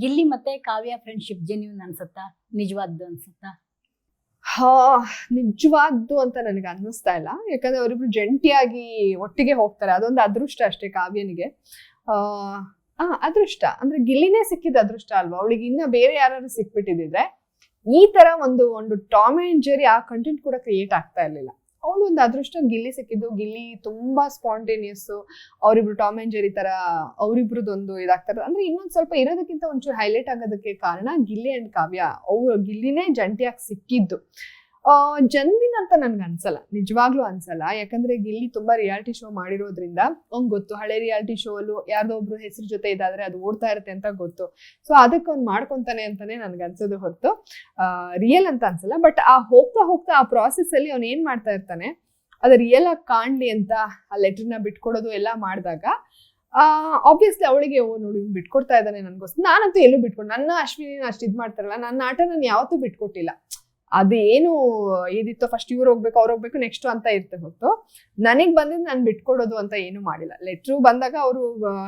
ಗಿಲ್ಲಿ ಮತ್ತೆ ಕಾವ್ಯ friendship genuine ಅನ್ಸುತ್ತಾ, ನಿಜವಾದ್ದು ಅನ್ಸುತ್ತಾ? ಹಾ, ನಿಜವಾದ್ದು ಅಂತ ನನಗೆ ಅನ್ನಿಸ್ತಾ ಇಲ್ಲ. ಯಾಕಂದ್ರೆ ಅವರಿಬ್ರು ಜಂಟಿಯಾಗಿ ಒಟ್ಟಿಗೆ ಹೋಗ್ತಾರೆ, ಅದೊಂದು ಅದೃಷ್ಟ ಅಷ್ಟೇ ಕಾವ್ಯನಿಗೆ. ಅದೃಷ್ಟ ಅಂದ್ರೆ ಗಿಲ್ಲಿನೇ ಸಿಕ್ಕಿದ ಅದೃಷ್ಟ ಅಲ್ವಾ, ಅವಳಿಗೆ ಇನ್ನ ಬೇರೆ ಯಾರು ಸಿಕ್ಬಿಟ್ಟಿದ್ರೆ ಈ ತರ ಒಂದು ಒಂದು ಟಾಮ್ ಅಂಡ್ ಜೆರಿ ಆ ಕಂಟೆಂಟ್ ಕೂಡ ಕ್ರಿಯೇಟ್ ಆಗ್ತಾ ಇರ್ಲಿಲ್ಲ. ಅವಳು ಒಂದು ಅದೃಷ್ಟ ಗಿಲ್ಲಿ ಸಿಕ್ಕಿದ್ದು. ಗಿಲ್ಲಿ ತುಂಬಾ ಸ್ಪಾಂಟೇನಿಯಸ್, ಅವರಿಬ್ರು ಟಾಮ್ ಅಂಡ್ ಜೆರಿ ತರ ಅವರಿಬ್ರದೊಂದು ಇದಾಗ್ತಾರೆ. ಅಂದ್ರೆ ಇನ್ನೊಂದ್ ಸ್ವಲ್ಪ ಇರೋದಕ್ಕಿಂತ ಒಂಚೂರು ಹೈಲೈಟ್ ಆಗೋದಕ್ಕೆ ಕಾರಣ ಗಿಲ್ಲಿ ಅಂಡ್ ಕಾವ್ಯ. ಗಿಲ್ಲಿನೇ ಜಂಟಿಯಾಗಿ ಸಿಕ್ಕಿದ್ದು. ಜನ್ವಿನ್ ಅಂತ ನನ್ಗೆ ಅನ್ಸಲ್ಲ, ನಿಜವಾಗ್ಲೂ ಅನ್ಸಲ್ಲ. ಯಾಕಂದ್ರೆ ಗಿಲ್ಲಿ ತುಂಬಾ ರಿಯಾಲಿಟಿ ಶೋ ಮಾಡಿರೋದ್ರಿಂದ ಅವ್ನ್ ಗೊತ್ತು, ಹಳೆ ರಿಯಾಲಿಟಿ ಶೋ ಅಲ್ಲೂ ಯಾರ್ದೋ ಒಬ್ರು ಹೆಸರು ಜೊತೆ ಇದಾದ್ರೆ ಅದು ಓಡ್ತಾ ಇರುತ್ತೆ ಅಂತ ಗೊತ್ತು. ಸೊ ಅದಕ್ಕೆ ಅವ್ನು ಮಾಡ್ಕೊಂತಾನೆ ಅಂತಾನೆ ನನ್ಗೆ ಅನ್ಸೋದು ಹೊರತು ರಿಯಲ್ ಅಂತ ಅನ್ಸಲ್ಲ. ಬಟ್ ಆ ಹೋಗ್ತಾ ಹೋಗ್ತಾ ಆ ಪ್ರಾಸೆಸ್ ಅಲ್ಲಿ ಅವ್ನು ಏನ್ ಮಾಡ್ತಾ ಇರ್ತಾನೆ ಅದು ರಿಯಲ್ ಆಗಿ ಕಾಣ್ಲಿ ಅಂತ ಆ ಲೆಟರ್ನ ಬಿಟ್ಕೊಡೋದು ಎಲ್ಲ ಮಾಡಿದಾಗ ಆಬ್ವಿಯಸ್ಲಿ ಅವಳಿಗೆ ನೋಡಿ ಬಿಟ್ಕೊಡ್ತಾ ಇದ್ದಾನೆ ನನ್ಗೋಸ್ಕರ. ನಾನಂತೂ ಎಲ್ಲೂ ಬಿಟ್ಕೊಟ್ಟು, ನನ್ನ ಅಶ್ವಿನಿ ಅಷ್ಟು ಇದ್ ಮಾಡ್ತಾರಲ್ಲ, ನನ್ನ ಆಟ ನಾನು ಯಾವತ್ತೂ ಬಿಟ್ಕೊಟ್ಟಿಲ್ಲ. ಅದೇನು ಏನಿತ್ತೋ ಫಸ್ಟ್ ಇವ್ರು ಹೋಗ್ಬೇಕು ಅವ್ರು ಹೋಗ್ಬೇಕು ನೆಕ್ಸ್ಟ್ ಅಂತ ಇರ್ತೇ ಹೊತ್ತು ನನಗ್ ಬಂದಿದ್ದು ನಾನು ಬಿಟ್ಕೊಡೋದು ಅಂತ ಏನು ಮಾಡಿಲ್ಲ. ಲೆಟ್ರು ಬಂದಾಗ ಅವರು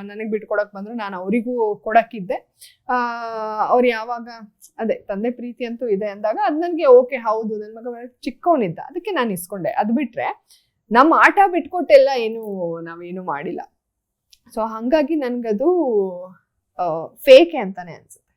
ನನಗ್ ಬಿಟ್ಕೊಡಕ್ ಬಂದ್ರು, ನಾನು ಅವರಿಗೂ ಕೊಡಕ್ಕಿದ್ದೆ. ಅವ್ರು ಯಾವಾಗ ಅದೇ ತಂದೆ ಪ್ರೀತಿ ಅಂತೂ ಇದೆ ಅಂದಾಗ ಅದ್ ನನ್ಗೆ ಓಕೆ, ಹೌದು ನನ್ನ ಮಗ ಚಿಕ್ಕವನಿದ್ದ ಅದಕ್ಕೆ ನಾನು ಇಸ್ಕೊಂಡೆ. ಅದು ಬಿಟ್ರೆ ನಮ್ಮ ಆಟ ಬಿಟ್ಕೊಟ್ಟೆಲ್ಲ ಏನು ನಾವೇನು ಮಾಡಿಲ್ಲ. ಸೊ ಹಂಗಾಗಿ ನನ್ಗದು ಫೇಕೆ ಅಂತಾನೆ ಅನ್ಸುತ್ತೆ.